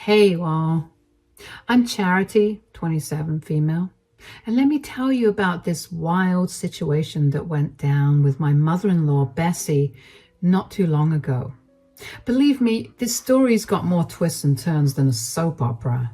Hey, well, I'm Charity, 27, female. And let me tell you about this wild situation that went down with my mother-in-law, Bessie, not too long ago. Believe me, this story's got more twists and turns than a soap opera.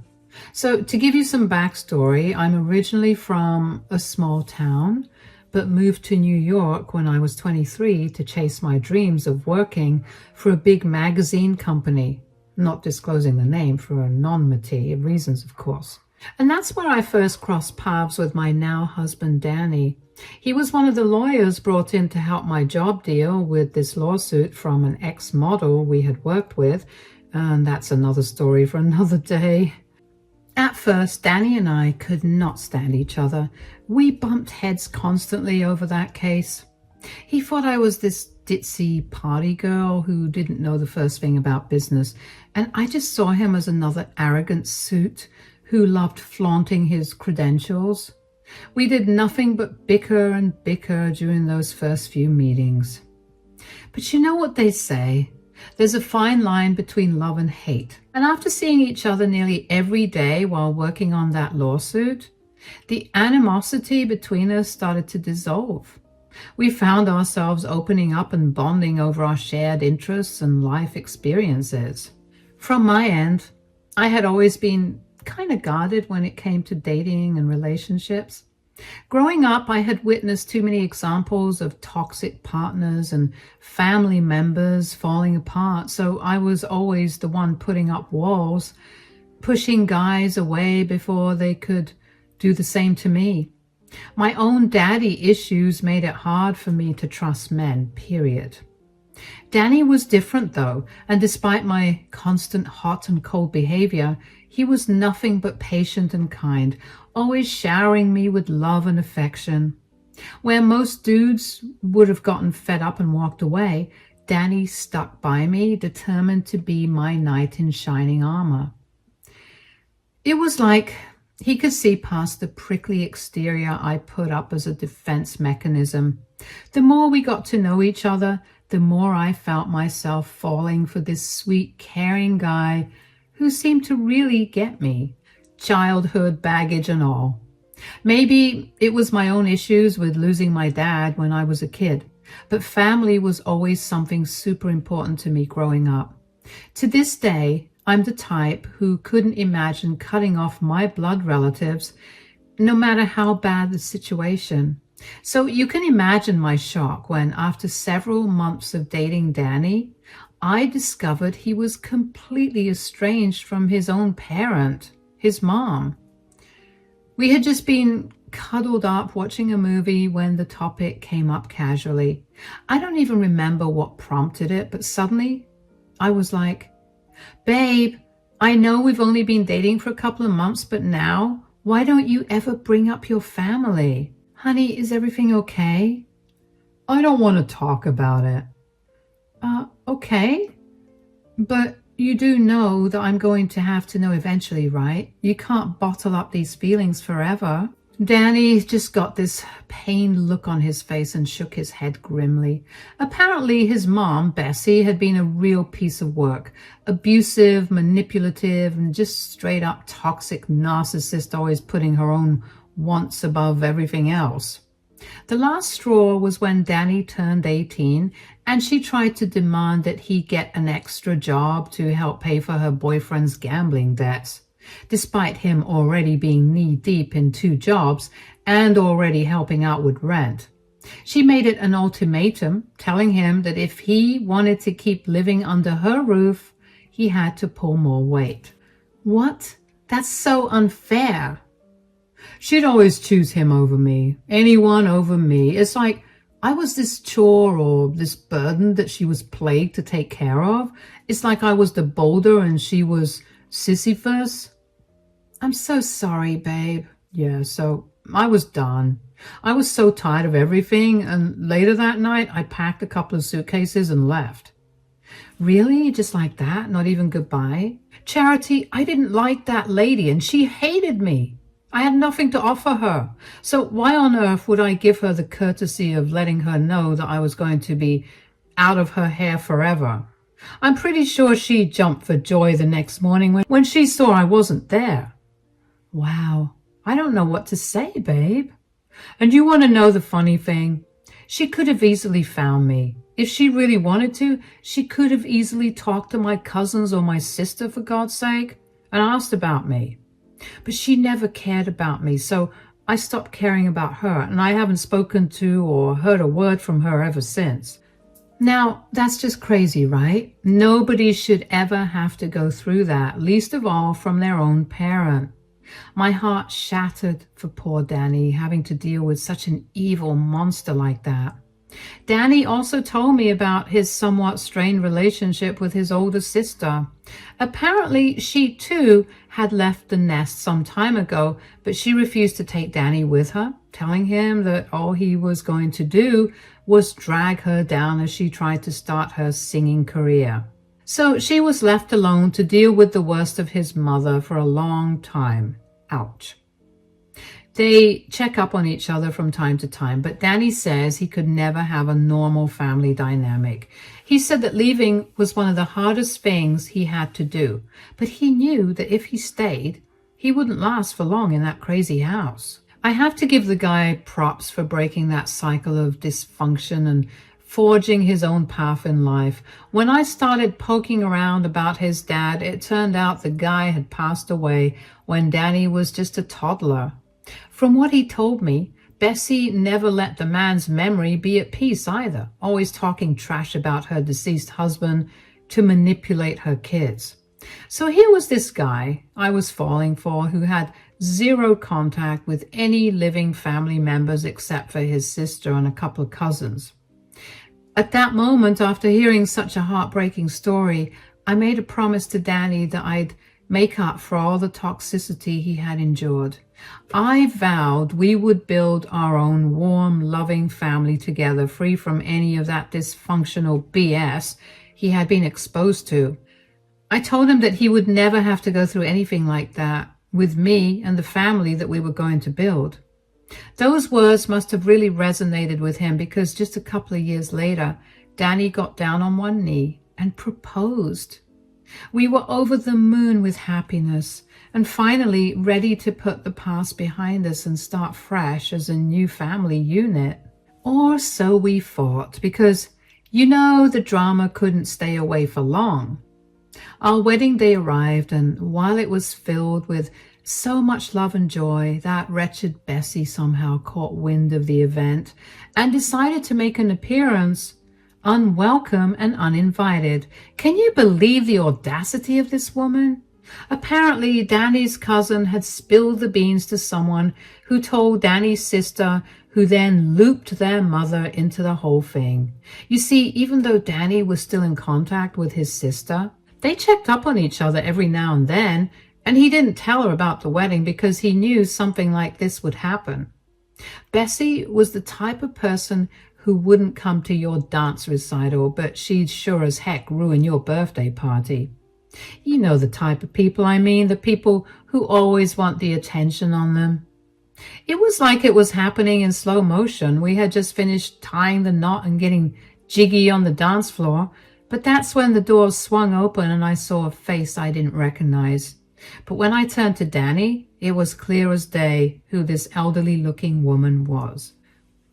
So to give you some backstory, I'm originally from a small town, but moved to New York when I was 23 to chase my dreams of working for a big magazine company, not disclosing the name for anonymity reasons, of course. And that's where I first crossed paths with my now husband, Danny. He was one of the lawyers brought in to help my job deal with this lawsuit from an ex-model we had worked with, and that's another story for another day. At first, Danny and I could not stand each other. We bumped heads constantly over that case. He thought I was this ditzy party girl who didn't know the first thing about business, and I just saw him as another arrogant suit who loved flaunting his credentials. We did nothing but bicker and bicker during those first few meetings. But you know what they say? There's a fine line between love and hate. And after seeing each other nearly every day while working on that lawsuit, the animosity between us started to dissolve. We found ourselves opening up and bonding over our shared interests and life experiences. From my end, I had always been kind of guarded when it came to dating and relationships. Growing up, I had witnessed too many examples of toxic partners and family members falling apart, so I was always the one putting up walls, pushing guys away before they could do the same to me. My own daddy issues made it hard for me to trust men, period. Danny was different though, and despite my constant hot and cold behavior, he was nothing but patient and kind, always showering me with love and affection. Where most dudes would have gotten fed up and walked away, Danny stuck by me, determined to be my knight in shining armor. It was like he could see past the prickly exterior I put up as a defense mechanism. The more we got to know each other, the more I felt myself falling for this sweet, caring guy who seemed to really get me, childhood baggage and all. Maybe it was my own issues with losing my dad when I was a kid, but family was always something super important to me growing up. To this day, I'm the type who couldn't imagine cutting off my blood relatives, no matter how bad the situation. So you can imagine my shock when, after several months of dating Danny, I discovered he was completely estranged from his own parent, his mom. We had just been cuddled up watching a movie when the topic came up casually. I don't even remember what prompted it, but suddenly I was like, "Babe, I know we've only been dating for a couple of months, but now, why don't you ever bring up your family? Honey, is everything okay?" "I don't want to talk about it." Okay. But you do know that I'm going to have to know eventually, right? You can't bottle up these feelings forever. Danny just got this pained look on his face and shook his head grimly. Apparently his mom, Bessie, had been a real piece of work. Abusive, manipulative, and just straight up toxic narcissist, always putting her own wants above everything else. The last straw was when Danny turned 18 and she tried to demand that he get an extra job to help pay for her boyfriend's gambling debts, despite him already being knee-deep in 2 jobs and already helping out with rent. She made it an ultimatum, telling him that if he wanted to keep living under her roof, he had to pull more weight. What? That's so unfair. She'd always choose him over me, anyone over me. It's like I was this chore or this burden that she was plagued to take care of. It's like I was the boulder and she was Sisyphus. I'm so sorry, babe. Yeah, so I was done. I was so tired of everything, and later that night, I packed a couple of suitcases and left. Really? Just like that? Not even goodbye? Charity, I didn't like that lady, and she hated me. I had nothing to offer her. So why on earth would I give her the courtesy of letting her know that I was going to be out of her hair forever? I'm pretty sure she jumped for joy the next morning when she saw I wasn't there. Wow, I don't know what to say, babe. And you want to know the funny thing? She could have easily found me. If she really wanted to, she could have easily talked to my cousins or my sister, for God's sake, and asked about me. But she never cared about me, so I stopped caring about her, and I haven't spoken to or heard a word from her ever since. Now, that's just crazy, right? Nobody should ever have to go through that, least of all from their own parent. My heart shattered for poor Danny, having to deal with such an evil monster like that. Danny also told me about his somewhat strained relationship with his older sister. Apparently, she too had left the nest some time ago, but she refused to take Danny with her, telling him that all he was going to do was drag her down as she tried to start her singing career. So she was left alone to deal with the worst of his mother for a long time. Ouch. They check up on each other from time to time, but Danny says he could never have a normal family dynamic. He said that leaving was one of the hardest things he had to do, but he knew that if he stayed, he wouldn't last for long in that crazy house. I have to give the guy props for breaking that cycle of dysfunction and forging his own path in life. When I started poking around about his dad, it turned out the guy had passed away when Danny was just a toddler. From what he told me, Bessie never let the man's memory be at peace either, always talking trash about her deceased husband to manipulate her kids. So here was this guy I was falling for who had zero contact with any living family members except for his sister and a couple of cousins. At that moment, after hearing such a heartbreaking story, I made a promise to Danny that I'd make up for all the toxicity he had endured. I vowed we would build our own warm, loving family together, free from any of that dysfunctional BS he had been exposed to. I told him that he would never have to go through anything like that with me and the family that we were going to build. Those words must have really resonated with him because just a couple of years later, Danny got down on one knee and proposed. We were over the moon with happiness and finally ready to put the past behind us and start fresh as a new family unit. Or so we thought, because, the drama couldn't stay away for long. Our wedding day arrived, and while it was filled with so much love and joy, that wretched Bessie somehow caught wind of the event and decided to make an appearance unwelcome and uninvited. Can you believe the audacity of this woman? Apparently, Danny's cousin had spilled the beans to someone who told Danny's sister, who then looped their mother into the whole thing. You see, even though Danny was still in contact with his sister, they checked up on each other every now and then, and he didn't tell her about the wedding because he knew something like this would happen. Bessie was the type of person who wouldn't come to your dance recital, but she'd sure as heck ruin your birthday party. You know the type of people I mean, the people who always want the attention on them. It was like it was happening in slow motion. We had just finished tying the knot and getting jiggy on the dance floor, but that's when the doors swung open and I saw a face I didn't recognize. But when I turned to Danny, it was clear as day who this elderly-looking woman was.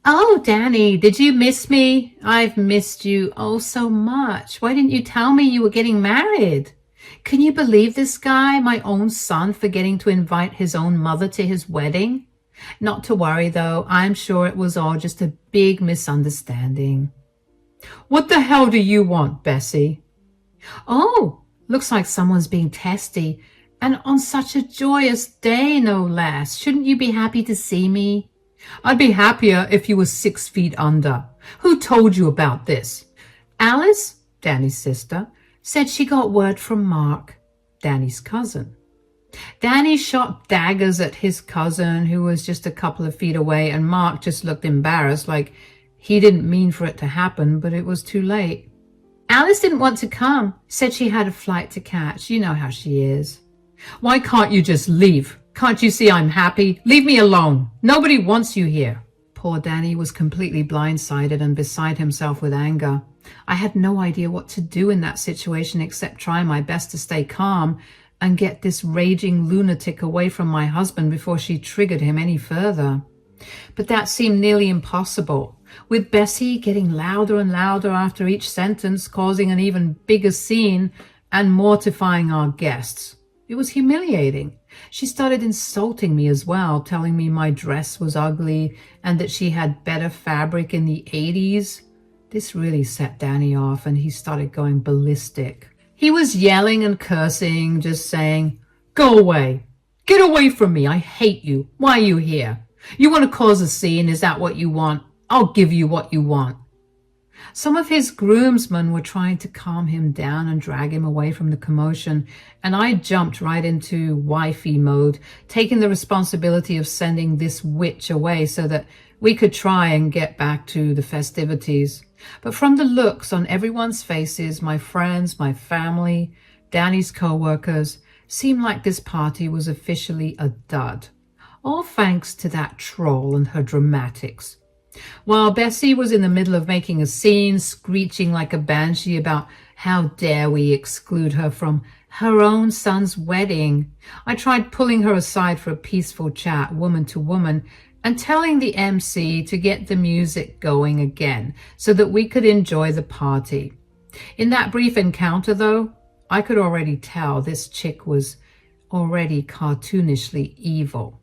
"Oh, Danny, did you miss me? I've missed you oh so much. Why didn't you tell me you were getting married? Can you believe this guy, my own son, forgetting to invite his own mother to his wedding? Not to worry, though. I'm sure it was all just a big misunderstanding." "What the hell do you want, Bessie?" "Oh, looks like someone's being testy. And on such a joyous day, no less. Shouldn't you be happy to see me?" "I'd be happier if you were 6 feet under. Who told you about this?" "Alice," Danny's sister, said she got word from Mark, Danny's cousin. Danny shot daggers at his cousin, who was just a couple of feet away, and Mark just looked embarrassed, like he didn't mean for it to happen, but it was too late. "Alice didn't want to come, said she had a flight to catch. You know how she is." "Why can't you just leave? Can't you see I'm happy? Leave me alone. Nobody wants you here." Poor Danny was completely blindsided and beside himself with anger. I had no idea what to do in that situation except try my best to stay calm and get this raging lunatic away from my husband before she triggered him any further. But that seemed nearly impossible, with Bessie getting louder and louder after each sentence, causing an even bigger scene and mortifying our guests. It was humiliating. She started insulting me as well, telling me my dress was ugly and that she had better fabric in the 80s. This really set Danny off and he started going ballistic. He was yelling and cursing, just saying, "Go away. Get away from me. I hate you. Why are you here? You want to cause a scene? Is that what you want? I'll give you what you want." Some of his groomsmen were trying to calm him down and drag him away from the commotion, and I jumped right into wifey mode, taking the responsibility of sending this witch away so that we could try and get back to the festivities. But from the looks on everyone's faces, my friends, my family, Danny's co-workers, seemed like this party was officially a dud. All thanks to that troll and her dramatics. While Bessie was in the middle of making a scene, screeching like a banshee about how dare we exclude her from her own son's wedding, I tried pulling her aside for a peaceful chat, woman to woman, and telling the MC to get the music going again so that we could enjoy the party. In that brief encounter, though, I could already tell this chick was already cartoonishly evil.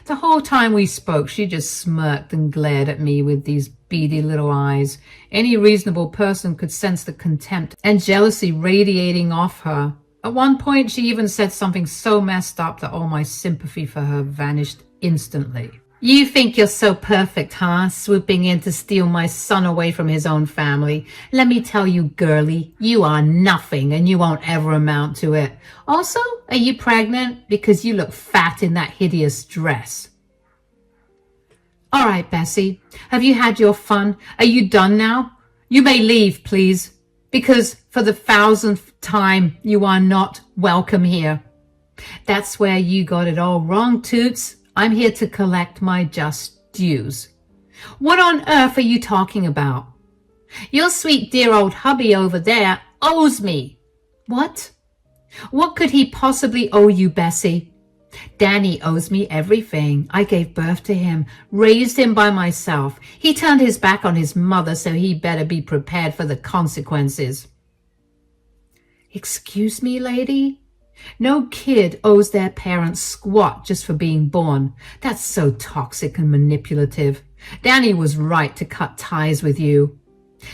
The whole time we spoke, she just smirked and glared at me with these beady little eyes. Any reasonable person could sense the contempt and jealousy radiating off her. At one point, she even said something so messed up that all my sympathy for her vanished instantly. "You think you're so perfect, huh? Swooping in to steal my son away from his own family. Let me tell you, girlie, you are nothing and you won't ever amount to it. Also, are you pregnant? Because you look fat in that hideous dress." "All right, Bessie, have you had your fun? Are you done now? You may leave, please, because for the 1000th time, you are not welcome here." "That's where you got it all wrong, Toots. I'm here to collect my just dues." "What on earth are you talking about?" "Your sweet dear old hubby over there owes me." "What? What could he possibly owe you, Bessie?" "Danny owes me everything. I gave birth to him, raised him by myself. He turned his back on his mother, so he better be prepared for the consequences." "Excuse me, lady? No kid owes their parents squat just for being born. That's so toxic and manipulative. Danny was right to cut ties with you."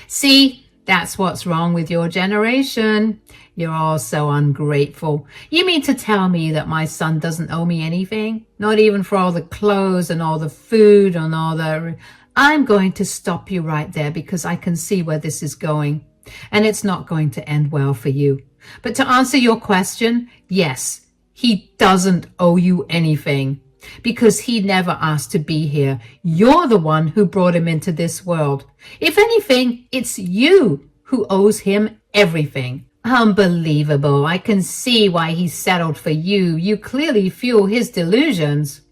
"See, that's what's wrong with your generation. You're all so ungrateful. You mean to tell me that my son doesn't owe me anything? Not even for all the clothes and all the food and all the... I'm going to stop you right there because I can see where this is going. And it's not going to end well for you. But to answer your question, yes, he doesn't owe you anything because he never asked to be here. You're the one who brought him into this world. If anything, it's you who owes him everything." "Unbelievable. I can see why he settled for you. You clearly fuel his delusions."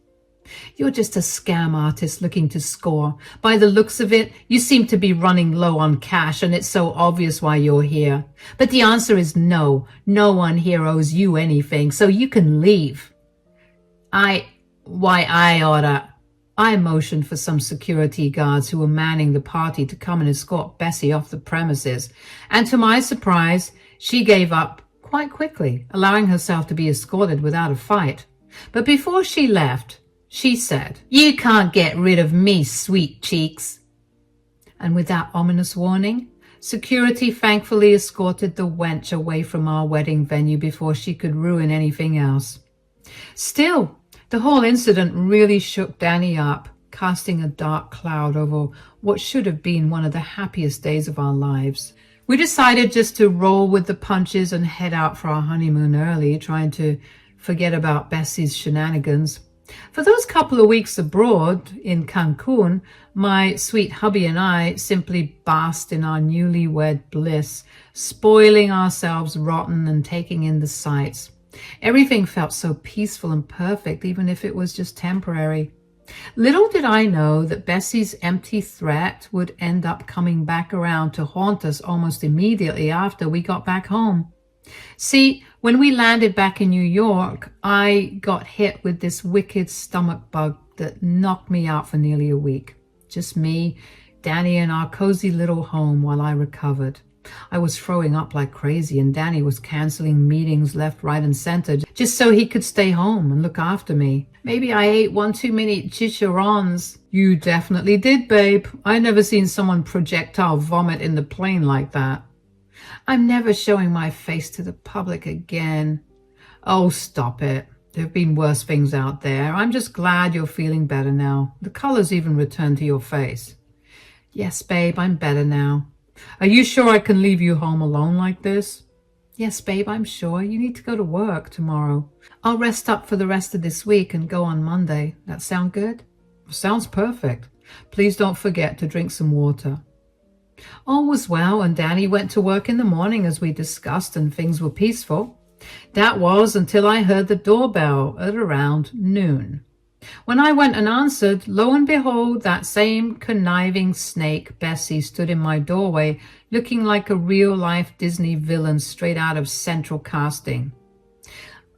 "You're just a scam artist looking to score. By the looks of it, you seem to be running low on cash and it's so obvious why you're here. But the answer is no. No one here owes you anything, so you can leave." I motioned for some security guards who were manning the party to come and escort Bessie off the premises. And to my surprise, she gave up quite quickly, allowing herself to be escorted without a fight. But before she left, she said, "You can't get rid of me, sweet cheeks." And with that ominous warning, security thankfully escorted the wench away from our wedding venue before she could ruin anything else. Still, the whole incident really shook Danny up, casting a dark cloud over what should have been one of the happiest days of our lives. We decided just to roll with the punches and head out for our honeymoon early, trying to forget about Bessie's shenanigans. For those couple of weeks abroad in Cancun, my sweet hubby and I simply basked in our newlywed bliss, spoiling ourselves rotten and taking in the sights. Everything felt so peaceful and perfect, even if it was just temporary. Little did I know that Bessie's empty threat would end up coming back around to haunt us almost immediately after we got back home. See, when we landed back in New York, I got hit with this wicked stomach bug that knocked me out for nearly a week. Just me, Danny, and our cozy little home while I recovered. I was throwing up like crazy, and Danny was canceling meetings left, right, and center just so he could stay home and look after me. Maybe I ate one too many chicharrones. You definitely did, babe. I never seen someone projectile vomit in the plane like that. I'm never showing my face to the public again. Oh, stop it. There have been worse things out there. I'm just glad you're feeling better now. The colors even returned to your face. Yes, babe, I'm better now. Are you sure I can leave you home alone like this? Yes, babe, I'm sure. You need to go to work tomorrow. I'll rest up for the rest of this week and go on Monday. That sound good? Sounds perfect. Please don't forget to drink some water. All was well, and Danny went to work in the morning as we discussed, and things were peaceful. That was until I heard the doorbell at around noon. When I went and answered, lo and behold, that same conniving snake, Bessie, stood in my doorway, looking like a real-life Disney villain straight out of Central Casting.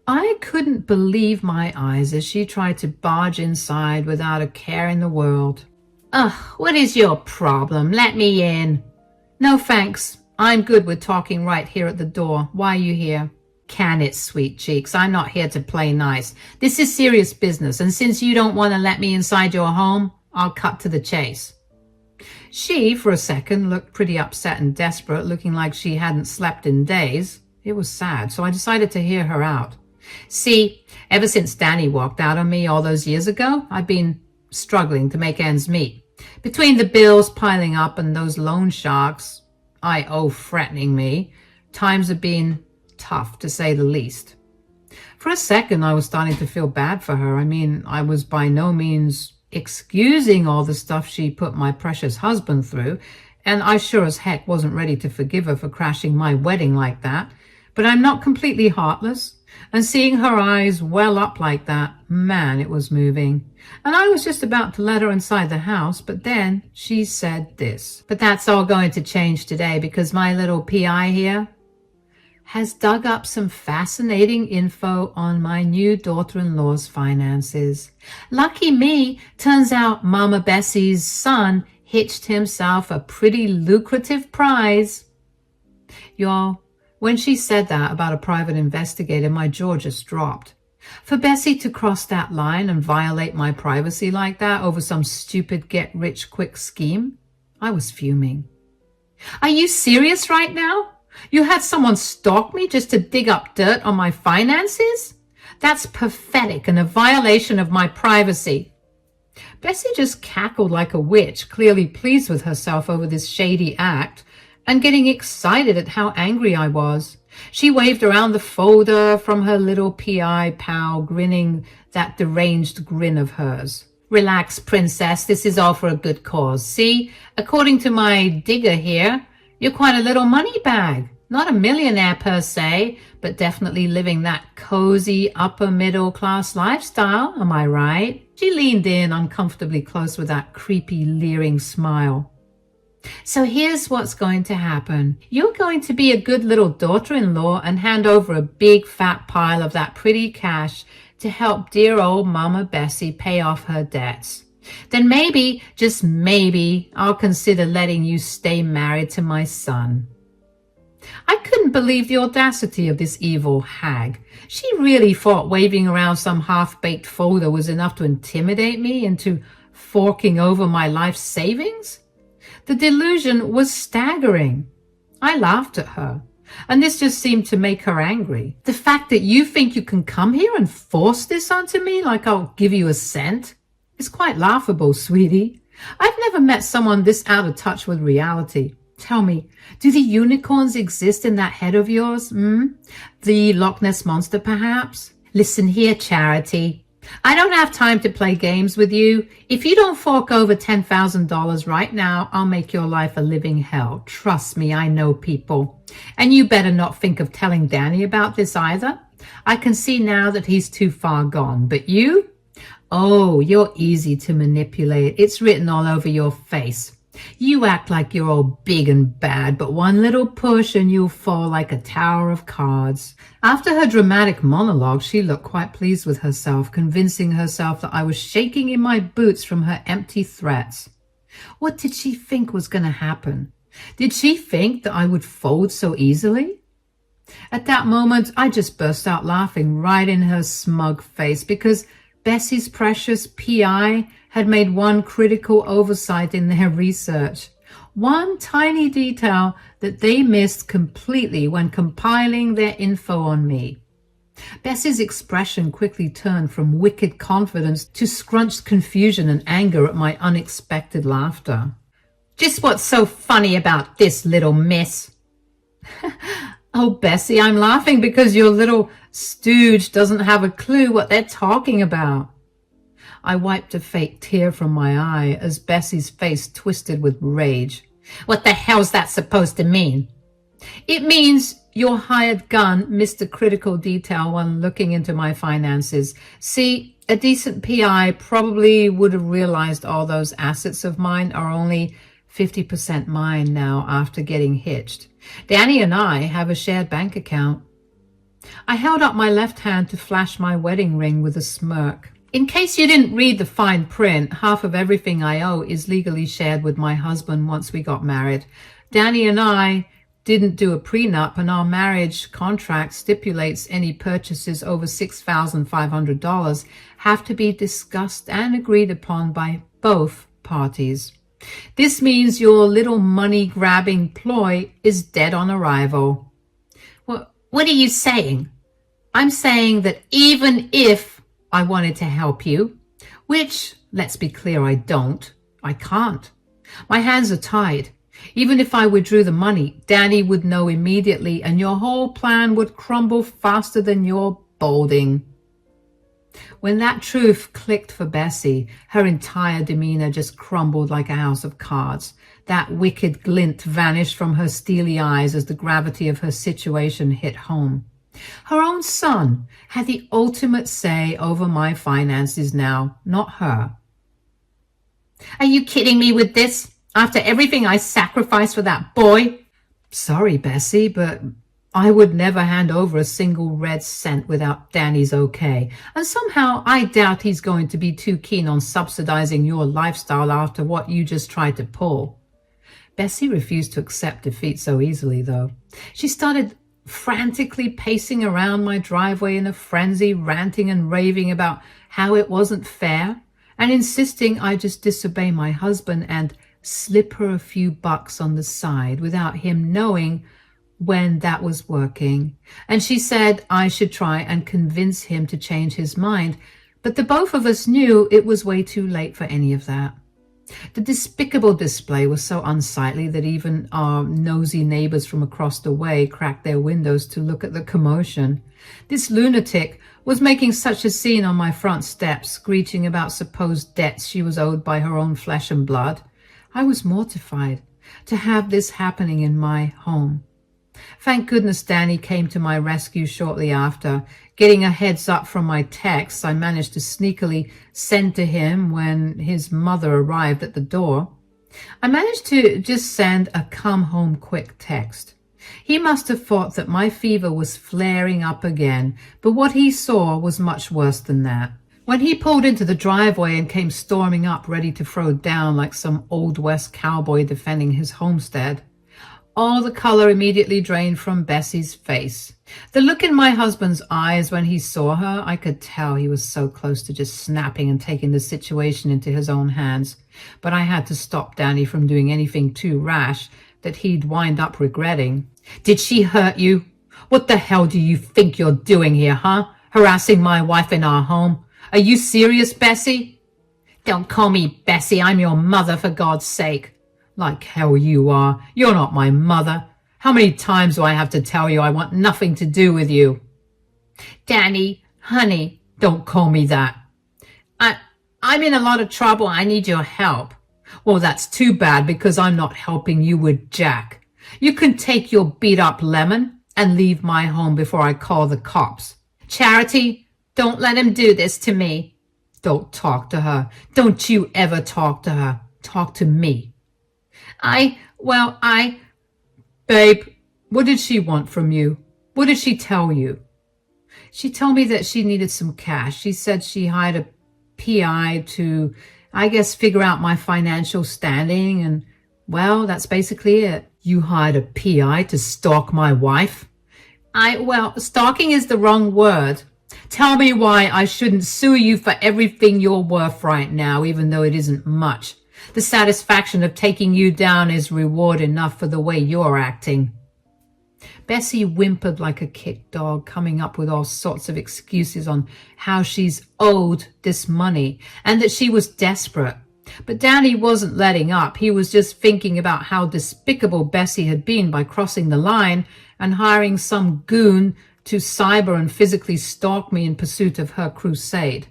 I couldn't believe my eyes as she tried to barge inside without a care in the world. Ugh, what is your problem? Let me in. No, thanks. I'm good with talking right here at the door. Why are you here? Can it, sweet cheeks. I'm not here to play nice. This is serious business, and since you don't want to let me inside your home, I'll cut to the chase. She, for a second, looked pretty upset and desperate, looking like she hadn't slept in days. It was sad, so I decided to hear her out. See, ever since Danny walked out on me all those years ago, I've been struggling to make ends meet. Between the bills piling up and those loan sharks I owe threatening me, times have been tough, to say the least. For a second, I was starting to feel bad for her. I mean, I was by no means excusing all the stuff she put my precious husband through, and I sure as heck wasn't ready to forgive her for crashing my wedding like that. But I'm not completely heartless, and seeing her eyes well up like that, man, it was moving. And I was just about to let her inside the house, but then she said this. But that's all going to change today, because my little PI here has dug up some fascinating info on my new daughter-in-law's finances. Lucky me, turns out Mama Bessie's son hitched himself a pretty lucrative prize. Y'all, when she said that about a private investigator, my jaw just dropped. For Bessie to cross that line and violate my privacy like that over some stupid get-rich-quick scheme, I was fuming. Are you serious right now? You had someone stalk me just to dig up dirt on my finances? That's pathetic and a violation of my privacy. Bessie just cackled like a witch, clearly pleased with herself over this shady act and getting excited at how angry I was. She waved around the folder from her little PI pal, grinning that deranged grin of hers. Relax, princess. This is all for a good cause. See, according to my digger here, you're quite a little money bag. Not a millionaire per se, but definitely living that cozy upper middle class lifestyle. Am I right? She leaned in uncomfortably close with that creepy leering smile. So here's what's going to happen. You're going to be a good little daughter-in-law and hand over a big fat pile of that pretty cash to help dear old Mama Bessie pay off her debts. Then maybe, just maybe, I'll consider letting you stay married to my son. I couldn't believe the audacity of this evil hag. She really thought waving around some half-baked folder was enough to intimidate me into forking over my life savings? The delusion was staggering. I laughed at her, and this just seemed to make her angry. The fact that you think you can come here and force this onto me like I'll give you a cent is quite laughable, sweetie. I've never met someone this out of touch with reality. Tell me, do the unicorns exist in that head of yours? The Loch Ness Monster, perhaps? Listen here, Charity. I don't have time to play games with you. If you don't fork over $10,000 right now, I'll make your life a living hell. Trust me, I know people. And you better not think of telling Danny about this either. I can see now that he's too far gone. But you? Oh, you're easy to manipulate. It's written all over your face. You act like you're all big and bad, but one little push and you'll fall like a tower of cards. After her dramatic monologue, she looked quite pleased with herself, convincing herself that I was shaking in my boots from her empty threats. What did she think was going to happen? Did she think that I would fold so easily? At that moment, I just burst out laughing right in her smug face because Bessie's precious PI had made one critical oversight in their research. One tiny detail that they missed completely when compiling their info on me. Bessie's expression quickly turned from wicked confidence to scrunched confusion and anger at my unexpected laughter. Just what's so funny about this, little miss? Oh, Bessie, I'm laughing because your little stooge doesn't have a clue what they're talking about. I wiped a fake tear from my eye as Bessie's face twisted with rage. What the hell's that supposed to mean? It means your hired gun missed a critical detail when looking into my finances. See, a decent PI probably would have realized all those assets of mine are only 50% mine now after getting hitched. Danny and I have a shared bank account. I held up my left hand to flash my wedding ring with a smirk. In case you didn't read the fine print, half of everything I owe is legally shared with my husband once we got married. Danny and I didn't do a prenup, and our marriage contract stipulates any purchases over $6,500 have to be discussed and agreed upon by both parties. This means your little money-grabbing ploy is dead on arrival. What are you saying? I'm saying that even if I wanted to help you, which, let's be clear, I don't, I can't. My hands are tied. Even if I withdrew the money, Danny would know immediately and your whole plan would crumble faster than your balding. When that truth clicked for Bessie, her entire demeanor just crumbled like a house of cards. That wicked glint vanished from her steely eyes as the gravity of her situation hit home. Her own son had the ultimate say over my finances now, not her. Are you kidding me with this? After everything I sacrificed for that boy? Sorry, Bessie, but I would never hand over a single red cent without Danny's okay. And somehow I doubt he's going to be too keen on subsidizing your lifestyle after what you just tried to pull. Bessie refused to accept defeat so easily, though. She started frantically pacing around my driveway in a frenzy, ranting and raving about how it wasn't fair, and insisting I just disobey my husband and slip her a few bucks on the side without him knowing when that was working. And she said I should try and convince him to change his mind, but the both of us knew it was way too late for any of that. The despicable display was so unsightly that even our nosy neighbors from across the way cracked their windows to look at the commotion. This lunatic was making such a scene on my front steps, screeching about supposed debts she was owed by her own flesh and blood. I was mortified to have this happening in my home. Thank goodness Danny came to my rescue shortly after. Getting a heads up from my texts I managed to sneakily send to him when his mother arrived at the door. I managed to just send a come home quick text. He must have thought that my fever was flaring up again, but what he saw was much worse than that. When he pulled into the driveway and came storming up ready to throw down like some Old West cowboy defending his homestead, all the color immediately drained from Bessie's face. The look in my husband's eyes when he saw her, I could tell he was so close to just snapping and taking the situation into his own hands. But I had to stop Danny from doing anything too rash that he'd wind up regretting. Did she hurt you? What the hell do you think you're doing here, huh? Harassing my wife in our home? Are you serious, Bessie? Don't call me Bessie. I'm your mother, for God's sake. Like hell you are. You're not my mother. How many times do I have to tell you I want nothing to do with you? Danny, honey, don't call me that. I'm in a lot of trouble. I need your help. Well, that's too bad because I'm not helping you with Jack. You can take your beat-up lemon and leave my home before I call the cops. Charity, don't let him do this to me. Don't talk to her. Don't you ever talk to her. Talk to me. Babe, what did she want from you? What did she tell you? She told me that she needed some cash. She said she hired a PI to, I guess, figure out my financial standing. And, well, that's basically it. You hired a PI to stalk my wife? Stalking is the wrong word. Tell me why I shouldn't sue you for everything you're worth right now, even though it isn't much. The satisfaction of taking you down is reward enough for the way you're acting. Bessie whimpered like a kicked dog, coming up with all sorts of excuses on how she's owed this money and that she was desperate. But Danny wasn't letting up. He was just thinking about how despicable Bessie had been by crossing the line and hiring some goon to cyber and physically stalk me in pursuit of her crusade.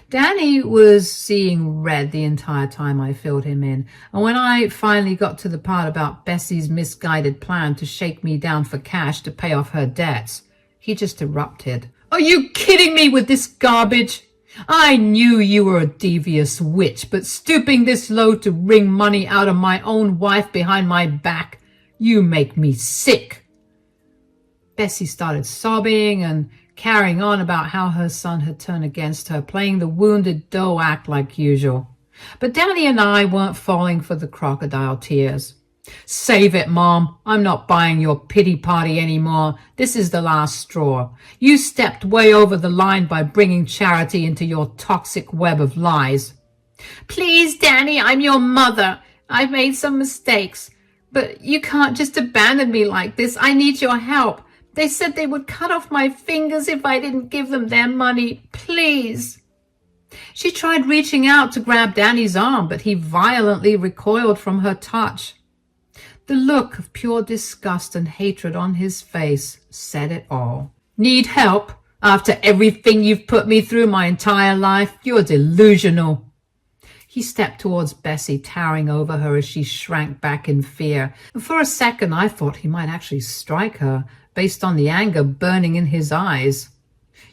Danny was seeing red the entire time I filled him in, and when I finally got to the part about Bessie's misguided plan to shake me down for cash to pay off her debts, he just erupted. Are you kidding me with this garbage? I knew you were a devious witch, but stooping this low to wring money out of my own wife behind my back, you make me sick. Bessie started sobbing and carrying on about how her son had turned against her, playing the wounded doe act like usual. But Danny and I weren't falling for the crocodile tears. Save it, Mom. I'm not buying your pity party anymore. This is the last straw. You stepped way over the line by bringing Charity into your toxic web of lies. Please, Danny, I'm your mother. I've made some mistakes, but you can't just abandon me like this. I need your help. They said they would cut off my fingers if I didn't give them their money. Please. She tried reaching out to grab Danny's arm, but he violently recoiled from her touch. The look of pure disgust and hatred on his face said it all. Need help? After everything you've put me through my entire life? You're delusional. He stepped towards Bessie, towering over her as she shrank back in fear. And for a second, I thought he might actually strike her, based on the anger burning in his eyes.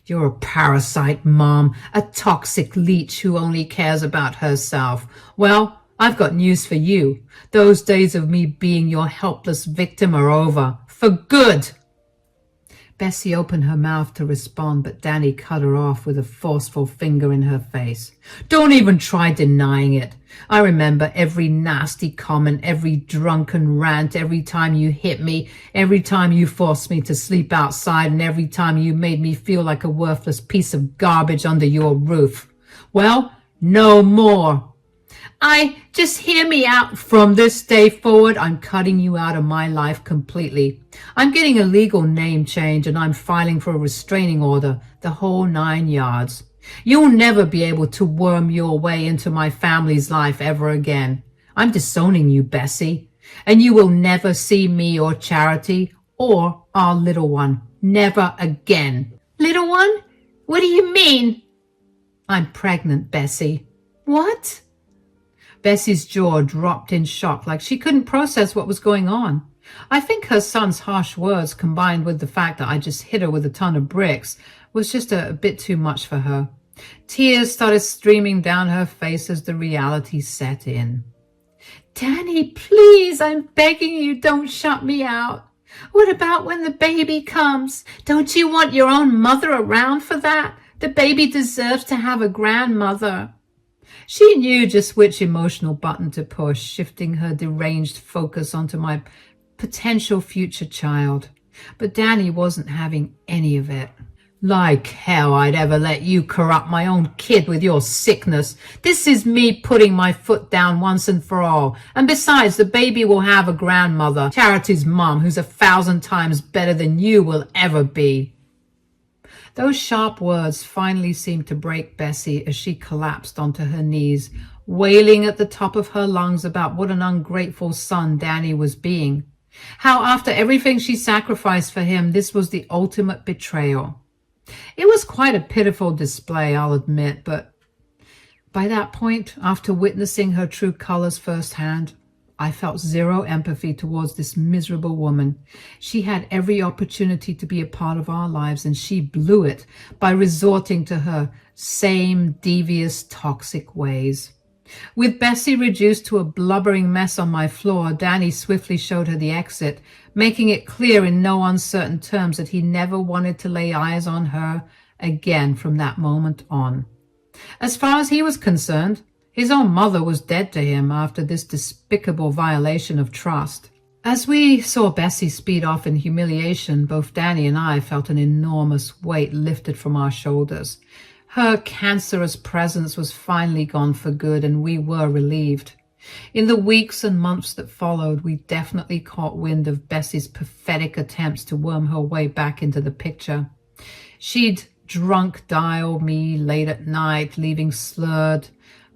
You're a parasite, Mom, a toxic leech who only cares about herself. Well, I've got news for you. Those days of me being your helpless victim are over. For good. Bessie opened her mouth to respond, but Danny cut her off with a forceful finger in her face. Don't even try denying it. I remember every nasty comment, every drunken rant, every time you hit me, every time you forced me to sleep outside, and every time you made me feel like a worthless piece of garbage under your roof. Well, no more. Just hear me out. From this day forward, I'm cutting you out of my life completely. I'm getting a legal name change and I'm filing for a restraining order, the whole 9 yards. You'll never be able to worm your way into my family's life ever again. I'm disowning you, Bessie, and you will never see me or Charity or our little one. Never again. Little one? What do you mean? I'm pregnant, Bessie. What? Bessie's jaw dropped in shock, like she couldn't process what was going on. I think her son's harsh words, combined with the fact that I just hit her with a ton of bricks, was just a bit too much for her. Tears started streaming down her face as the reality set in. Danny, please, I'm begging you, don't shut me out. What about when the baby comes? Don't you want your own mother around for that? The baby deserves to have a grandmother. She knew just which emotional button to push, shifting her deranged focus onto my potential future child. But Danny wasn't having any of it. Like hell I'd ever let you corrupt my own kid with your sickness. This is me putting my foot down once and for all. And besides, the baby will have a grandmother, Charity's mom, who's 1,000 times better than you will ever be. Those sharp words finally seemed to break Bessie as she collapsed onto her knees, wailing at the top of her lungs about what an ungrateful son Danny was being. How after everything she sacrificed for him, this was the ultimate betrayal. It was quite a pitiful display, I'll admit, but by that point, after witnessing her true colors firsthand, I felt zero empathy towards this miserable woman. She had every opportunity to be a part of our lives, and she blew it by resorting to her same devious, toxic ways. With Bessie reduced to a blubbering mess on my floor, Danny swiftly showed her the exit, making it clear in no uncertain terms that he never wanted to lay eyes on her again from that moment on. As far as he was concerned, his own mother was dead to him after this despicable violation of trust. As we saw Bessie speed off in humiliation, both Danny and I felt an enormous weight lifted from our shoulders. Her cancerous presence was finally gone for good, and we were relieved. In the weeks and months that followed, we definitely caught wind of Bessie's pathetic attempts to worm her way back into the picture. She'd drunk dial me late at night, leaving slurred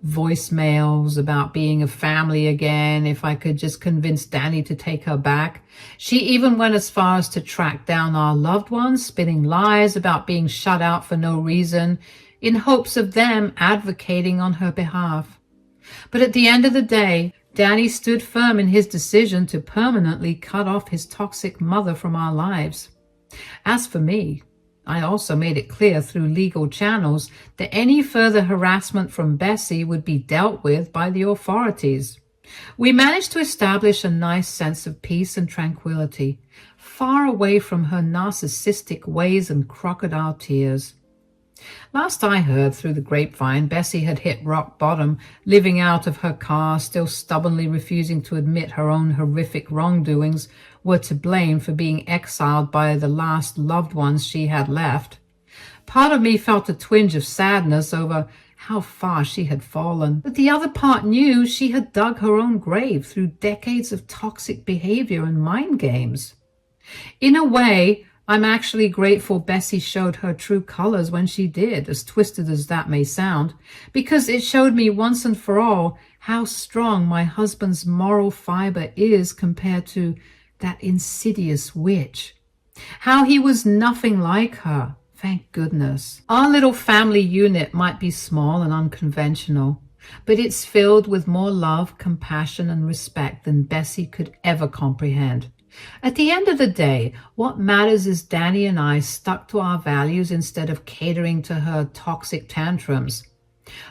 voicemails about being a family again if I could just convince Danny to take her back. She even went as far as to track down our loved ones, spinning lies about being shut out for no reason, in hopes of them advocating on her behalf. But at the end of the day, Danny stood firm in his decision to permanently cut off his toxic mother from our lives. As for me, I also made it clear through legal channels that any further harassment from Bessie would be dealt with by the authorities. We managed to establish a nice sense of peace and tranquility, far away from her narcissistic ways and crocodile tears. Last I heard through the grapevine, Bessie had hit rock bottom, living out of her car, still stubbornly refusing to admit her own horrific wrongdoings were to blame for being exiled by the last loved ones she had left. Part of me felt a twinge of sadness over how far she had fallen, but the other part knew she had dug her own grave through decades of toxic behavior and mind games. In a way, I'm actually grateful Bessie showed her true colors when she did, as twisted as that may sound, because it showed me once and for all how strong my husband's moral fiber is compared to that insidious witch. How he was nothing like her, thank goodness. Our little family unit might be small and unconventional, but it's filled with more love, compassion, and respect than Bessie could ever comprehend. At the end of the day, what matters is Danny and I stuck to our values instead of catering to her toxic tantrums.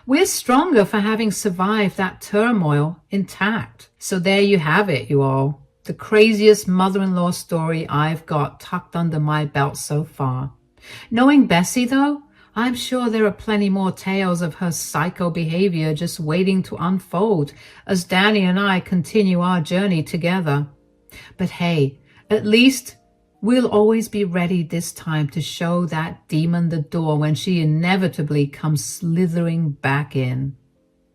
We're stronger for having survived that turmoil intact. So there you have it, you all. The craziest mother-in-law story I've got tucked under my belt so far. Knowing Bessie, though, I'm sure there are plenty more tales of her psycho behavior just waiting to unfold as Danny and I continue our journey together. But hey, at least we'll always be ready this time to show that demon the door when she inevitably comes slithering back in.